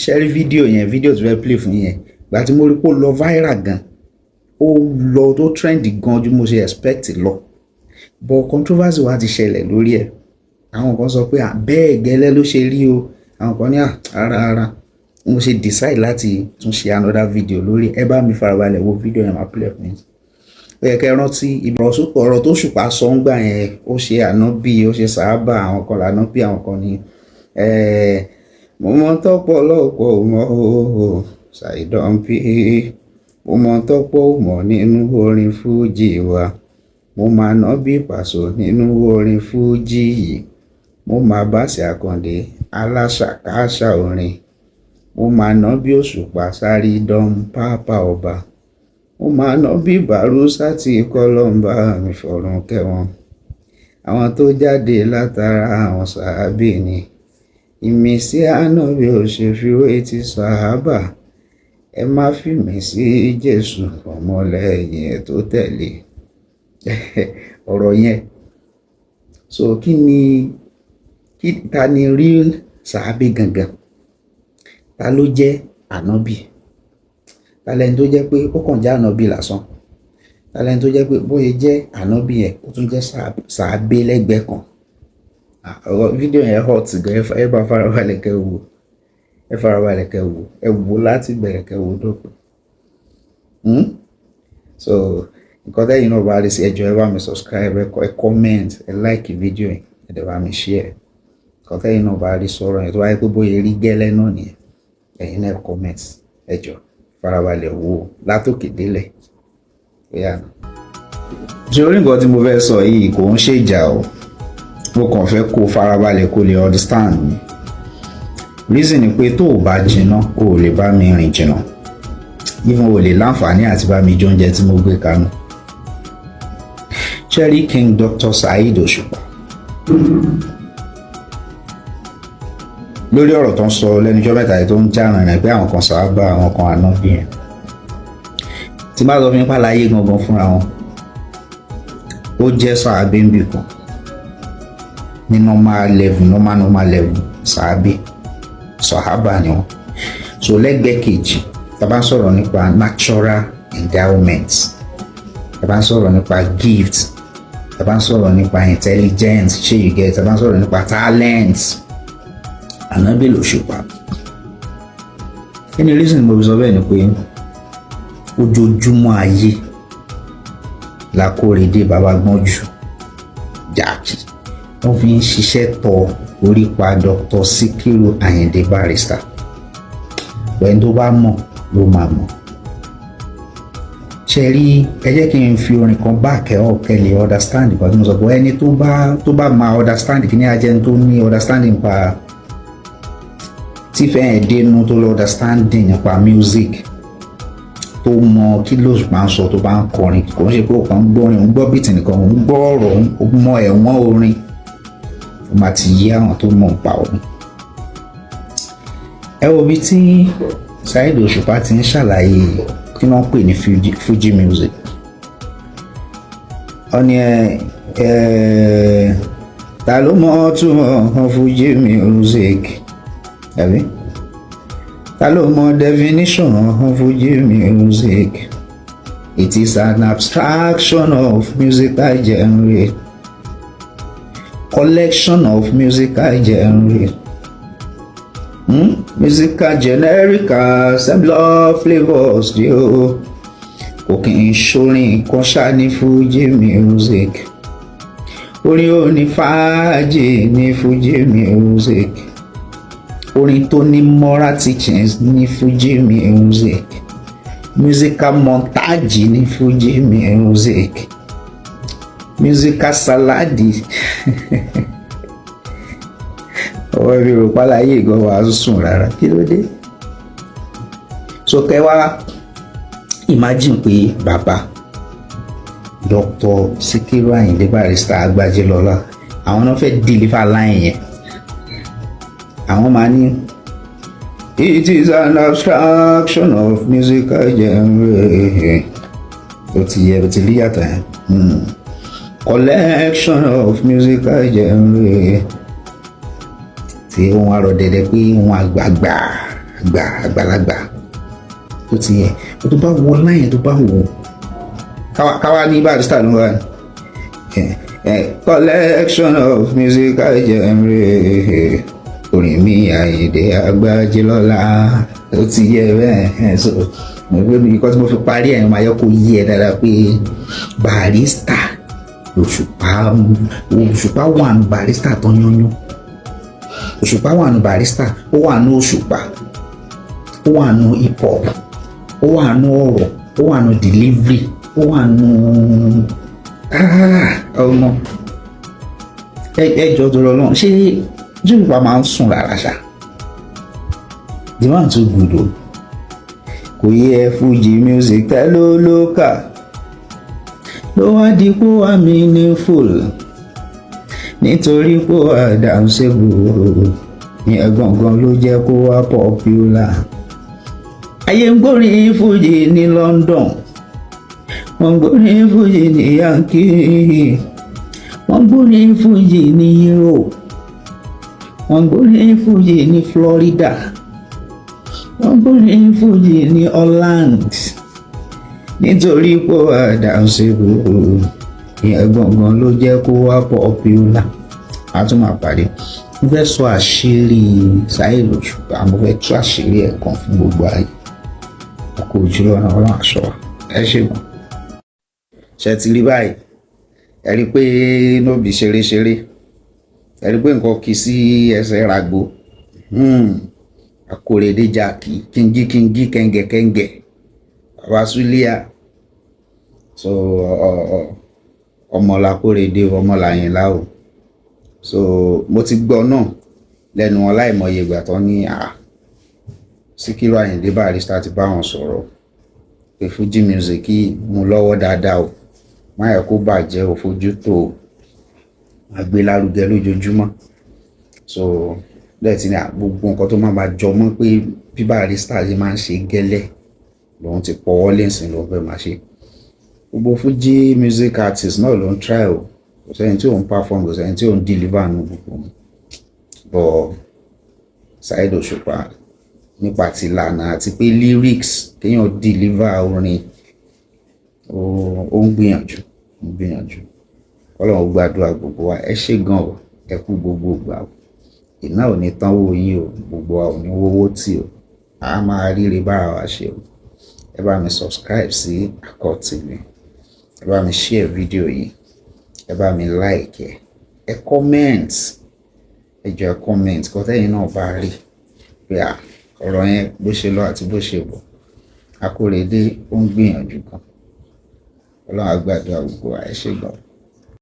ṣẹ́rí fídíò tó fẹ́ play fún yẹn gbà tí mo rí pé ó lọ viral gan ó lọ tó trend gan ju mo ṣe expect lọ but controversy wa ti ṣẹlẹ̀ lórí ẹ̀ àwọn kan sọ pé bẹ́ẹ̀ gẹ́lẹ́ ló ṣe rí o àwọn kan ní rárá mo ṣe decide láti tún ṣe another video lórí ẹ bá mi farabalẹ̀ wo fídíò yẹn máa play fún yín ó yẹ kẹ́ rántí ọ̀rọ̀ tó Òṣùpá sọ ń gbà yẹn ó ṣe Anabi ó ṣe Saabe àwọn kan l'Anabi àwọn kan ní mo mọ tọ́pọ̀ lọ́pọ̀ mọ́ o ṣàìdánpé mo mọ tọ́pọ̀ mọ́ nínú orin Fuji wa mo máa ná bí pàṣọ nínú orin Fuji yìí mo máa bá ṣe Àkàndé aláṣàkáṣà orin mo máa ná bí Òṣùpá sáré dán pápá ọba mo máa ná bí Bàrúsà tí kọlọ́mbà mi fọ̀rùn kẹwọn àwọn tó jáde látara àwọn Saabe ni ìmísí Anabi ò ṣe fi wé ti Sàhábà ẹ má fi mí sí Jésù ọmọlẹ́yìn ẹ̀ tó tẹ̀lé ọ̀rọ̀ yẹn so ta ni real Saabe gangan ta ló jẹ́ Anabi ta lẹni tó jẹ́ pé ó kàn jẹ́ Anabi lásán ta lẹni tó jẹ́ pé bóyá jẹ́ Anabi yẹn ó tún jẹ́ Saabe lẹ́gbẹ̀ẹ́ kan ọ̀rọ̀ fídíò yẹn hot gan ẹ bá farabalẹ̀ kẹ́ wò ẹ wò láti bẹ̀rẹ̀ kẹ́ wò dópin so nǹkan tẹ́yìn náà bá rí sí ẹjọ́ ẹ bá mi subscribe ẹ comment ẹ like fídíò yẹn ẹ dẹ̀ bá mi share nǹkan tẹ́yìn náà bá rí sọ̀rọ̀ yẹn tó wáyé pé bóyá rí gẹ́lẹ́ náà nìyẹn ẹ̀yin náà comment ẹjọ́ farabalẹ̀ wò látòkè délẹ̀ bóyá náà. ṣé orí nǹkan tí mo fẹ́ sọ yìí kò ń ṣèjà o mo kàn fẹ́ kó farabalẹ̀ kó lè understand mi reason ni pé tó o bá jìnnà o ò lè bá mi rìn jìnnà even o lè láǹfààní àti bá mi jẹ oúnjẹ tí mo gbé kánú. Cherry King Dr. Saheed Osupa lórí ọ̀rọ̀ tó ń sọ lẹ́nujọ́ mẹ́ta yìí tó ń já rìnrìn pé àwọn kan Saabe àwọn kan Anabi yẹn tí bá lọ fi ń pàlàyé gangan fúnra wọn ó jẹ́ Saabe ń bì kan ní normal level Saabe Sahaba ni wọn so lẹ́gbẹ̀ẹ́ kejì tá bá ń sọ̀rọ̀ nípa natural endowment tá bá ń sọ̀rọ̀ nípa gift tá bá ń sọ̀rọ̀ nípa intelligence ṣé you get tá bá ń sọ̀rọ̀ nípa talent Anabi l'Osupa any reason mo sọ bẹ́ẹ̀ ni pé ojoojúmọ́ ayé la Kórèdé bàbá gbọ́njú jákì wọ́n fi ń ṣiṣẹ́ tọ orípa Dr. Síkírù Àyìndé Barrister wẹ́n tó bá mọ̀ ló máa mọ̀ ṣe rí ẹ jẹ́ kí n fi orin kan bá kẹ́ọ̀ kẹ́lẹ̀ understand nípa tí mo sọ pé ẹni tó bá máa understand kí ní ajẹ́ tó ní understanding nípa tí fẹ́ẹ̀ dénú tó lọ understanding nípa music tó mọ kí ló máa ń sọ tó bá ń kọrin kò ń ṣe pé ó kàn ń gbọ́rin òun gbọ́ bìtì nìkan òun gbọ́ ọ̀rọ̀ òun mọ ẹ̀wọ̀n orin ó máa ti yí àwọn tó mọ̀ nípa òun. ẹ wo bí tí Saheed Osupa ti ń ṣàlàyé kí wọ́n pè ní Fuji music ó ní ta ló mọ̀ túmọ̀ Fuji music ẹ̀rí ta ló mọ̀ definition Fuji music it is an abstraction of musical genre collection of musical genre musical generic similar flavours yo kò kì í ṣorin kan ṣá ní Fuji music orin onífàájì ní Fuji music orin tó ní moral teachings ní Fuji music musical montage ní Fuji music musical saladi ọwọ́ ibi rò páláyé ìgọ́ wa sùn rárá kí ló dé so kẹwàá imagine pé bàbá Dr. Síkírù Àyìndé Barrister Agbájélọ́lá àwọn náà fẹ́ deliver line yẹn àwọn máa ní it is an abstraction of musical genre ó ti yẹ ó ti rí yàtọ̀ yẹn collection of musical genre tí ohun àrò dẹ̀dẹ̀ pé ohun àgbààgbà àgbàlagbà tó ti yẹ tó bá wo láyìn tó bá wo káwa ní Barrister ló wà collection of musical genre orin mi Àyìndé Agbájélọ́lá ó ti yẹ bẹ́ẹ̀ so mo gbé mi kọ́ tí mo fi parí ẹ̀ máa yẹ kó yí ẹ dáadáa pé Barrister Òṣùpá wà ní Barrister tó yányán Òṣùpá wà ní Barrister ó wà ní Òṣùpá ó wà ní hip hop ó wà ní ọ̀rọ̀ ó wà ní delivery ó wà ní ọmọ ẹjọ́ tó lọ náà ṣé Òṣùpá máa ń sùn rárá ṣá the man too good o kò yẹ Fuji music tẹ́ ló kà ló wá di kó wá meaningful nítorí kó wá danceable ní ẹ̀gbọ̀ngàn ló jẹ́ kó wá popular. Ayé ń gbórin Fuji ní London wọ́n ń gbórin Fuji ní Yankee wọ́n ń gbórin Fuji ní Europe wọ́n ń gbórin Fuji ní Florida wọ́n ń gbórin Fuji ní Holland nítorí pé danceable ní ẹ̀gbọ̀ngàn ló jẹ́ kó wá popular. A tún máa pàdé mo fẹ́ sọ àṣírí Saheed Òṣùpá mo fẹ́ tú àṣírí ẹ̀ kan fún gbogbo ayé ọkọ̀ òjúlọ náà ọlọ́run aṣọ wa ẹ ṣègùn. Ṣe ti rí báyìí ẹ rí i pé nóbì ṣeréṣeré ẹ rí i pé nǹkan kì í sí ẹsẹ̀ ràgbó Akóredé Jàkí kíngí kẹ́ngẹ̀kẹ́ngẹ̀ bàbá Súlíà so ọmọlá Akóredé ọmọlàyìnlá o so mo ti gbọ́ náà lẹ́nu wọn láìmọye ìgbà tó ní Síkírù Àyìndé Barrister ti bá wọn sọ̀rọ̀ pé Fuji music mú lọ́wọ́ dáadáa o má yẹ kó bàjẹ́ o fojú tó àgbélárugẹ lójoojúmọ́ so lẹ́ẹ̀tì ní gbogbo nǹkan tó máa jọ mọ́ pé bí Barrister yìí máa ń ṣe gẹ́lẹ́ lòun ti pọ̀wọ́ lẹ́sìn lòun fẹ́ máa ṣe gbogbo Fuji music artist náà ló ń try o kò sẹ́ni tí ò ń perform kò sẹ́ni tí ò ń deliver nù gbogbo but Saheed Òṣùpá nípa ti ìlànà àti pé lyrics kéèyàn deliver orin ó ń gbìyànjú Ọlọ́run gbàdúrà gbogbo wa ẹ ṣé gan o ẹ kú gbogbo ìgbà o iná ò ní tán wò yín o gbogbo wa ò ní wówó tì o a máa ríre bára wa ṣe o ẹ bá mi subscribe sí Akọ TV ẹ bá mi share fídíò yìí ẹ bá mi like ẹ comment ẹ jọ̀ọ́ ẹ comment kọ́ tẹ́yìn náà bá rí pé ọ̀rọ̀ yẹn bó ṣe lọ àti bó ṣe bọ̀ Akóredé ó ń gbìyànjú kan Ọlọ́run á gbàdúrà gbogbo wa ẹ ṣé gan.